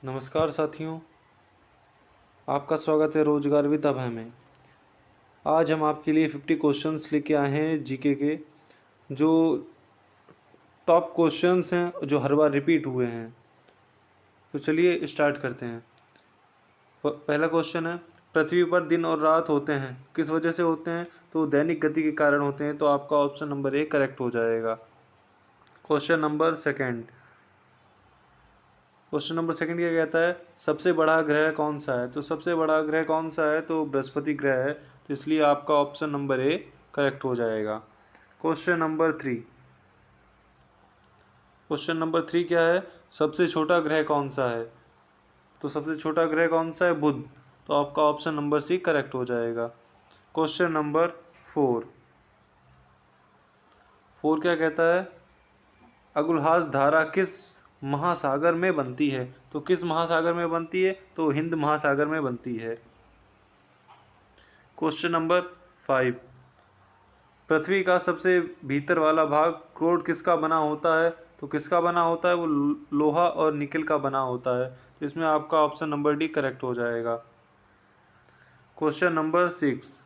नमस्कार साथियों, आपका स्वागत है रोजगार विद अभय में। आज हम आपके लिए 50 क्वेश्चंस लेके आए हैं जीके के, जो टॉप क्वेश्चंस हैं जो हर बार रिपीट हुए हैं। तो चलिए स्टार्ट करते हैं। पहला क्वेश्चन है, पृथ्वी पर दिन और रात होते हैं, किस वजह से होते हैं? तो दैनिक गति के कारण होते हैं। तो आपका ऑप्शन नंबर ए करेक्ट हो जाएगा। क्वेश्चन नंबर सेकेंड क्या कहता है, सबसे बड़ा ग्रह कौन सा है? तो सबसे बड़ा ग्रह कौन सा है? तो बृहस्पति ग्रह है। तो इसलिए आपका ऑप्शन नंबर ए करेक्ट हो जाएगा। क्वेश्चन नंबर थ्री क्या है, सबसे छोटा ग्रह कौन सा है? तो सबसे छोटा ग्रह कौन सा है? बुध। तो आपका ऑप्शन नंबर सी करेक्ट हो जाएगा। क्वेश्चन नंबर फोर क्या कहता है, अगुलहास धारा किस महासागर में बनती है? तो किस महासागर में बनती है? तो हिंद महासागर में बनती है। क्वेश्चन नंबर 5, पृथ्वी का सबसे भीतर वाला भाग क्रोड किसका बना होता है? तो किसका बना होता है? वो लोहा और निकल का बना होता है। तो इसमें आपका ऑप्शन नंबर डी करेक्ट हो जाएगा। क्वेश्चन नंबर 6,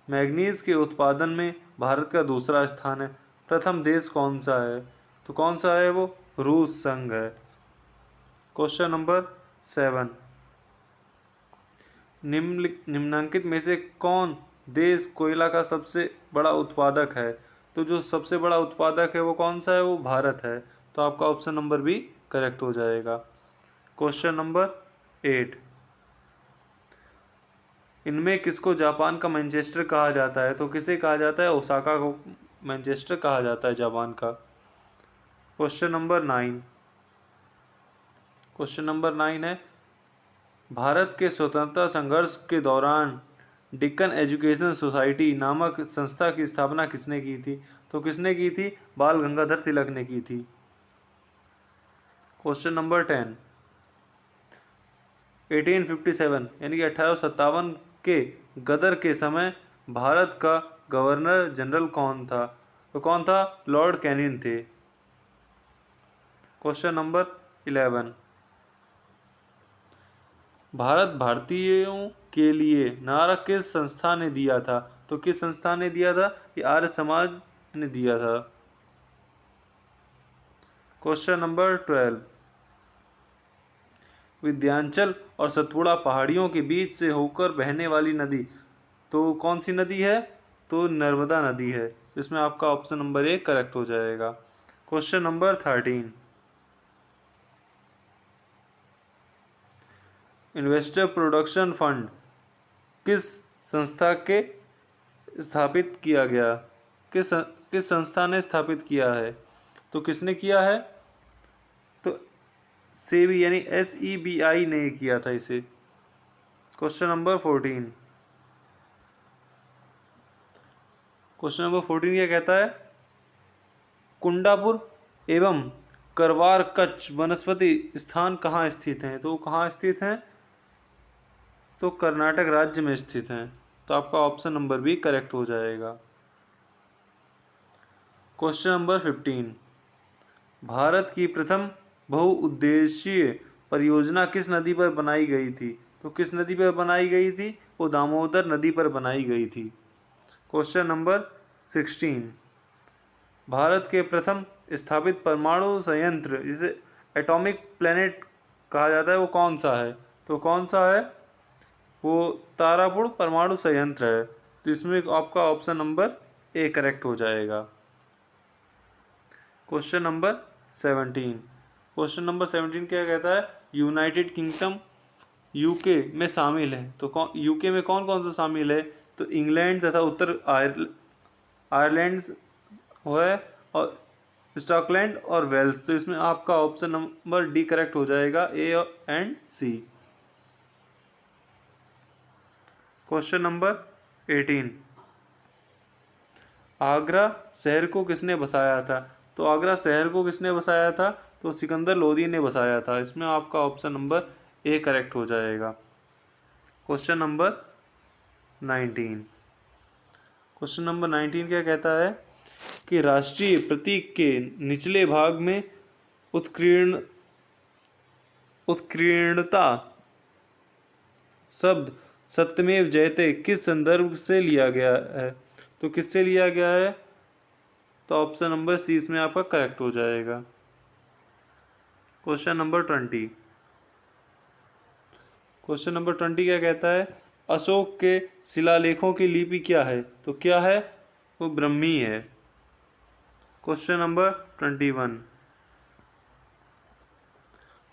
मैग्नीज के उत्पादन में भारत का दूसरा स्थान है, प्रथम देश कौन सा है? तो कौन सा है वो? रूस संघ है। क्वेश्चन नंबर 7, निम्नलिखित में से कौन देश कोयला का सबसे बड़ा उत्पादक है? तो जो सबसे बड़ा उत्पादक है वो कौन सा है? वो भारत है। तो आपका ऑप्शन नंबर बी करेक्ट हो जाएगा। क्वेश्चन नंबर 8, इनमें किसको जापान का मैनचेस्टर कहा जाता है? तो किसे कहा जाता है? ओसाका को मैनचेस्टर कहा जाता है जापान का। क्वेश्चन नंबर 9 है, भारत के स्वतंत्रता संघर्ष के दौरान डिक्कन एजुकेशनल सोसाइटी नामक संस्था की स्थापना किसने की थी? तो किसने की थी? बाल गंगाधर तिलक ने की थी। क्वेश्चन नंबर 10, 1857 यानी कि 1857 के गदर के समय भारत का गवर्नर जनरल कौन था? तो कौन था? लॉर्ड कैनिंग थे। क्वेश्चन नंबर 11, भारत भारतीयों के लिए नारा किस संस्था ने दिया था? तो किस संस्था ने दिया था? ये आर्य समाज ने दिया था। क्वेश्चन नंबर 12, विंध्याचल और सतपुड़ा पहाड़ियों के बीच से होकर बहने वाली नदी तो कौन सी नदी है? तो नर्मदा नदी है। इसमें आपका ऑप्शन नंबर ए करेक्ट हो जाएगा। Question number 13, investor production fund किस संस्था के स्थापित किया गया? किस संस्था ने स्थापित किया है? तो किसने किया है? तो सेबी यानी SEBI ने किया था इसे। क्वेश्चन नंबर 14 क्या कहता है, कुंडापुर एवं करवार कच्छ वनस्पति स्थान कहाँ स्थित हैं? तो कहाँ स्थित हैं? तो कर्नाटक राज्य में स्थित हैं। तो आपका ऑप्शन नंबर बी करेक्ट हो जाएगा। क्वेश्चन नंबर 15, भारत की प्रथम बहुउद्देशीय परियोजना किस नदी पर बनाई गई थी? तो किस नदी पर बनाई गई थी? वो दामोदर नदी पर बनाई गई थी। क्वेश्चन नंबर 16, भारत के प्रथम स्थापित परमाणु संयंत्र जिसे एटॉमिक प्लेनेट कहा जाता है वो कौन सा है? तो कौन सा है? वो तारापुर परमाणु संयंत्र है। तो इसमें आपका ऑप्शन नंबर ए करेक्ट हो जाएगा। क्वेश्चन नंबर 17 क्या कहता है, यूनाइटेड किंगडम यूके में शामिल है। तो यूके में कौन कौन सा शामिल है? तो इंग्लैंड तथा उत्तर आयरलैंड है और स्कॉटलैंड और वेल्स। तो इसमें आपका ऑप्शन नंबर डी करेक्ट हो जाएगा, A and C. Question number 18, Agra शहर को किसने बसाया था? तो आगरा शहर को किसने बसाया था? तो सिकंदर लोदी ने बसाया था। इसमें आपका ऑप्शन नंबर ए करेक्ट हो जाएगा। क्वेश्चन नंबर 19 क्या कहता है कि राष्ट्रीय प्रतीक के निचले भाग में उत्कीर्ण उत्कीर्णता शब्द सत्यमेव जयते किस संदर्भ से लिया गया है? तो किससे लिया गया है? तो ऑप्शन नंबर सी इसमें आपका करेक्ट हो जाएगा। Question number 20। क्वेश्चन नंबर 20 क्या कहता है? अशोक के शिलालेखों की लिपि क्या है? तो क्या है? वो ब्रह्मी है। Question number 21।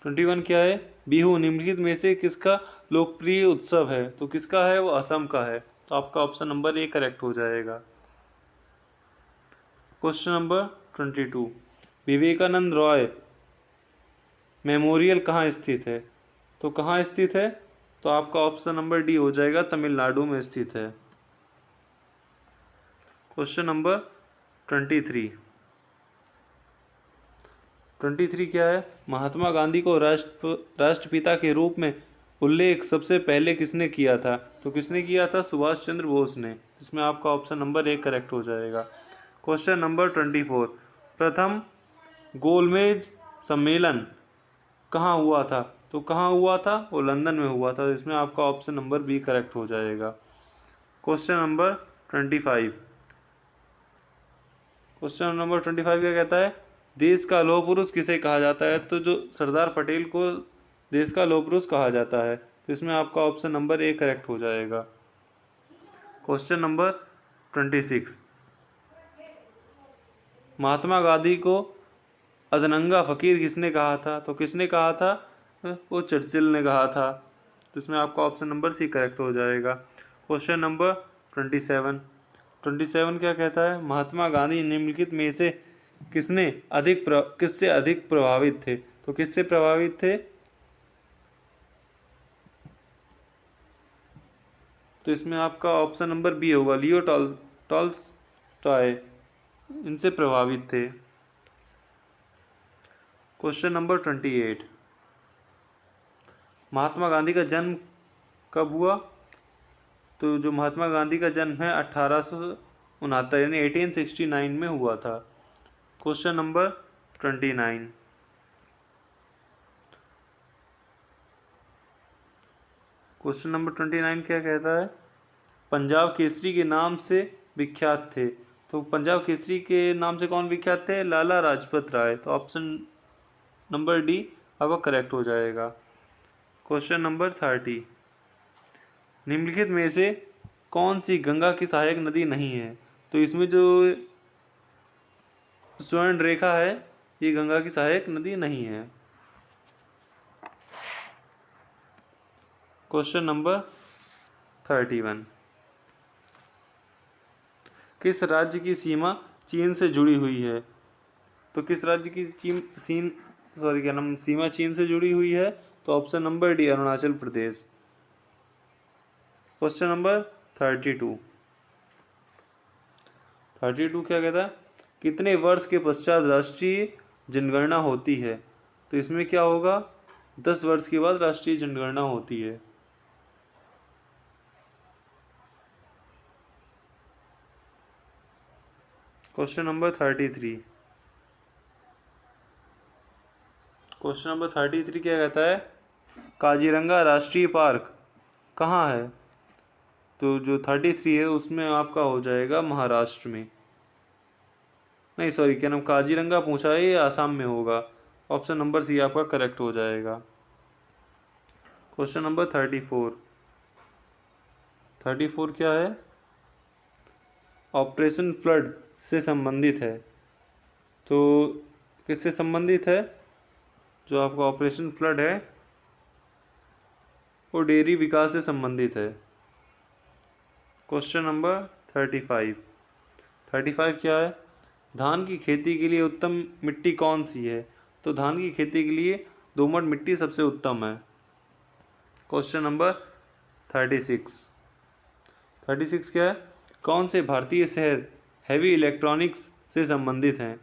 21 क्या है? बिहू निम्नलिखित में से किसका लोकप्रिय उत्सव है? तो किसका है? वो असम का है। तो आपका ऑप्शन नंबर ए करेक्ट हो जाएगा। Question number 22। Vivekananda rock memorial कहाँ स्थित है? तो कहाँ स्थित है? तो आपका ऑप्शन नंबर डी हो जाएगा, तमिलनाडु में स्थित है। Question number 23। 23 क्या है? महात्मा गांधी को राष्ट्रपिता के रूप में उल्लेख सबसे पहले किसने किया था? तो किसने किया था? सुभाष चंद्र बोस ने। इसमें आपका ऑप्शन नंबर ए करेक्ट हो जाएगा। Question number 24। प्रथम गोलमेज सम्मेलन कहाँ हुआ था? तो कहाँ हुआ था? वो लंदन में हुआ था। इसमें आपका ऑप्शन नंबर बी करेक्ट हो जाएगा। Question number 25। क्वेश्चन नंबर 25 क्या कहता है? देश का लौह पुरुष किसे कहा जाता है? तो जो सरदार पटेल को देश का लौह पुरुष कहा जाता है। तो इसमें आपका ऑप्शन नंबर ए करेक्ट हो जाएगा। Question number 26। महात्मा गांधी को अदनंगा फकीर किसने कहा था? तो किसने कहा था? वो चर्चिल ने कहा था। तो इसमें आपका ऑप्शन नंबर सी करेक्ट हो जाएगा। Question number 27। 27 क्या कहता है? महात्मा गांधी निम्नलिखित में से किससे अधिक प्रभावित थे? तो किससे प्रभावित थे? तो इसमें आपका ऑप्शन नंबर बी होगा, लियो टॉल्स्टॉय इनसे प्रभावित थे। Question number 28। महात्मा गांधी का जन्म कब हुआ? तो जो महात्मा गांधी का जन्म है 1869 यानी 1869 में हुआ था। Question number 29। क्वेश्चन नंबर 29 क्या कहता है? पंजाब केसरी के नाम से विख्यात थे। तो पंजाब केसरी के नाम से कौन विख्यात थे? लाला लाजपत राय। तो ऑप्शन नंबर डी आपका करेक्ट हो जाएगा। Question number 30। निम्नलिखित में से कौन सी गंगा की सहायक नदी नहीं है? तो इसमें जो स्वर्ण रेखा है ये गंगा की सहायक नदी नहीं है। Question number 31। किस राज्य की सीमा चीन से जुड़ी हुई है? तो किस राज्य की सीमा चीन से जुड़ी हुई है? तो option number D Arunachal Pradesh. Question number 32। 32 क्या कहता है? कितने वर्ष के पश्चात राष्ट्रीय जनगणना होती है? तो इसमें क्या होगा? 10 वर्ष के बाद राष्ट्रीय जनगणना होती है। Question number 33। क्वेश्चन नंबर 33 क्या कहता है? काजीरंगा राष्ट्रीय पार्क कहाँ है? तो जो 33 है उसमें आपका हो जाएगा महाराष्ट्र में। नहीं सॉरी, क्या नाम, काजीरंगा पूछा है, ये आसाम में होगा। ऑप्शन नंबर सी आपका करेक्ट हो जाएगा। Question number 34। 34 क्या है? ऑपरेशन फ्लड से संबंधित है। तो किससे संबंधित है? जो आपका ऑपरेशन फ्लड है वो डेयरी विकास से संबंधित है। Question number 35। 35 क्या है? धान की खेती के लिए उत्तम मिट्टी कौन सी है? तो धान की खेती के लिए दोमट मिट्टी सबसे उत्तम है। Question number 36। 36 क्या है? कौन से भारतीय शहर हैवी इलेक्ट्रॉनिक्स से संबंधित हैं?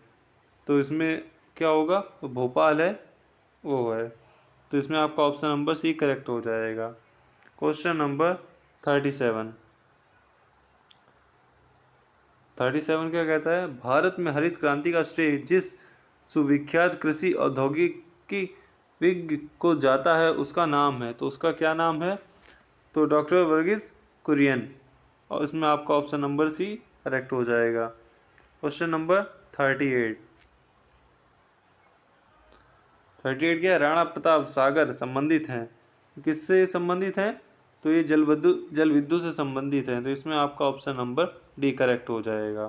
तो इसमें क्या होगा? तो भोपाल है, वो है। तो इसमें आपका ऑप्शन नंबर सी करेक्ट हो जाएगा। Question number 37। 37 क्या कहता है? भारत में हरित क्रांति का श्रेय जिस सुविख्यात कृषि औद्योगिकी विग को जाता है उसका नाम है, तो उसका क्या नाम है? तो डॉक्टर वर्गीस कुरियन, और इसमें आपका ऑप्शन नंबर सी करेक्ट हो जाएगा। Question number 38। 38 क्या है? राणा प्रताप सागर संबंधित हैं। किससे संबंधित हैं? तो ये जल विद्युत से संबंधित हैं, तो इसमें आपका ऑप्शन नंबर डी करेक्ट हो जाएगा।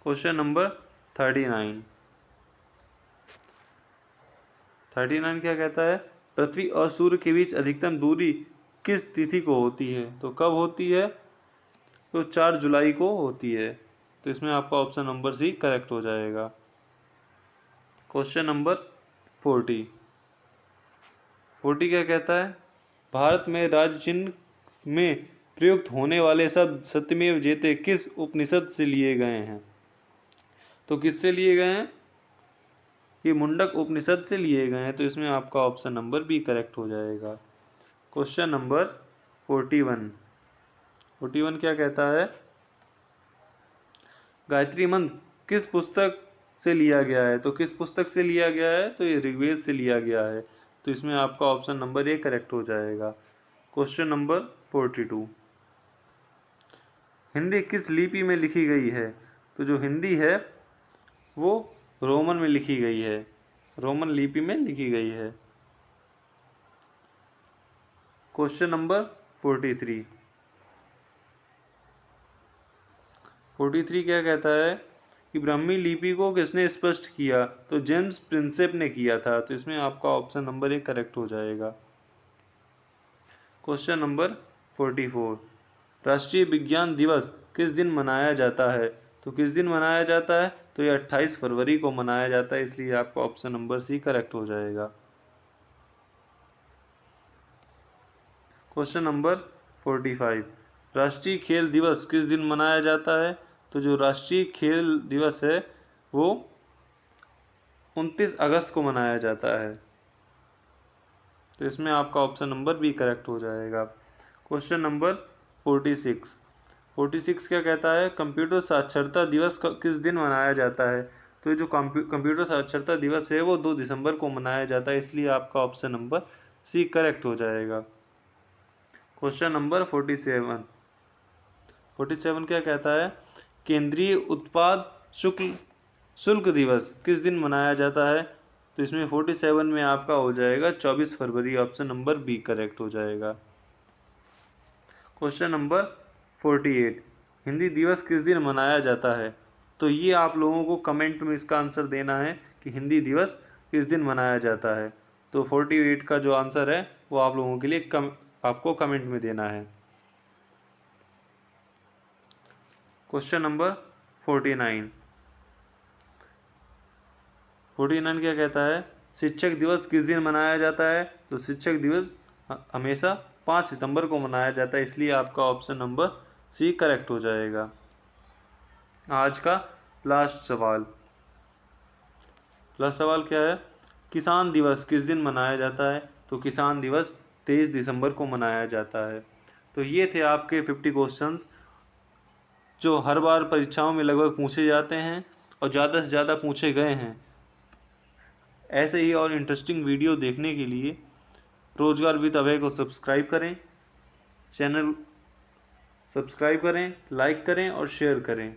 Question number 39। 39 क्या कहता है? पृथ्वी और सूर्य के बीच अधिकतम दूरी किस तिथि को होती है? तो कब होती है? तो 4 जुलाई को होती है, तो इसमें आपका ऑप्शन नंबर सी करेक्ट हो जाएगा। Question number 40। 40 क्या कहता है? भारत में राज्य चिन्ह में प्रयुक्त होने वाले शब्द सत्यमेव जयते किस उपनिषद से लिए गए हैं? तो किससे लिए गए हैं? ये मुंडक उपनिषद से लिए गए हैं, तो इसमें आपका ऑप्शन नंबर बी करेक्ट हो जाएगा। Question number 41। 41 क्या कहता है? गायत्री मंत्र किस पुस्तक से लिया गया है? तो किस पुस्तक से लिया गया है? तो ये ऋग्वेद से लिया गया है, तो इसमें आपका ऑप्शन नंबर ए करेक्ट हो जाएगा। Question number 42। हिंदी किस लिपि में लिखी गई है? तो जो हिंदी है वो रोमन में लिखी गई है, रोमन लिपि में लिखी गई है। Question number 43। 43 क्या कहता है कि ब्राह्मी लिपि को किसने स्पष्ट किया? तो जेम्स प्रिंसेप ने किया था, तो इसमें आपका ऑप्शन नंबर ए करेक्ट हो जाएगा। Question number 44। राष्ट्रीय विज्ञान दिवस किस दिन मनाया जाता है? तो किस दिन मनाया जाता है? तो ये 28 फरवरी को मनाया जाता है, इसलिए आपका ऑप्शन नंबर सी करेक्ट हो जाएगा। Question number 45। राष्ट्रीय खेल दिवस किस दिन मनाया जाता है? तो जो राष्ट्रीय खेल दिवस है वो 29 अगस्त को मनाया जाता है, तो इसमें आपका ऑप्शन नंबर बी करेक्ट हो जाएगा। Question number 46। 46 क्या कहता है? कंप्यूटर साक्षरता दिवस किस दिन मनाया जाता है? तो ये जो कंप्यूटर साक्षरता दिवस है वो 2 दिसंबर को मनाया जाता है, इसलिए आपका ऑप्शन नंबर सी करेक्ट हो जाएगा। Question number 47। 47 क्या कहता है? केंद्रीय उत्पाद शुल्क दिवस किस दिन मनाया जाता है? तो इसमें 47 में आपका हो जाएगा 24 फरवरी, ऑप्शन नंबर बी करेक्ट हो जाएगा। Question number 48। हिंदी दिवस किस दिन मनाया जाता है? तो ये आप लोगों को कमेंट में इसका आंसर देना है कि हिंदी दिवस किस दिन मनाया जाता है। तो 48 का जो आंसर है वो आप लोगों के लिए आपको कमेंट में देना है। Question number 49। 49 क्या कहता है? शिक्षक दिवस किस दिन मनाया जाता है? तो शिक्षक दिवस हमेशा 5 सितंबर को मनाया जाता है, इसलिए आपका ऑप्शन नंबर सी करेक्ट हो जाएगा। आज का लास्ट सवाल क्या है? किसान दिवस किस दिन मनाया जाता है? तो किसान दिवस 23 दिसंबर को मनाया जाता है। तो ये थे आपके 50 क्वेश्चंस जो हर बार परीक्षाओं में लगभग पूछे जाते हैं और ज़्यादा से ज़्यादा पूछे गए हैं। ऐसे ही और इंटरेस्टिंग वीडियो देखने के लिए रोजगार विद अभय को सब्सक्राइब करें, चैनल सब्सक्राइब करें, लाइक करें और शेयर करें।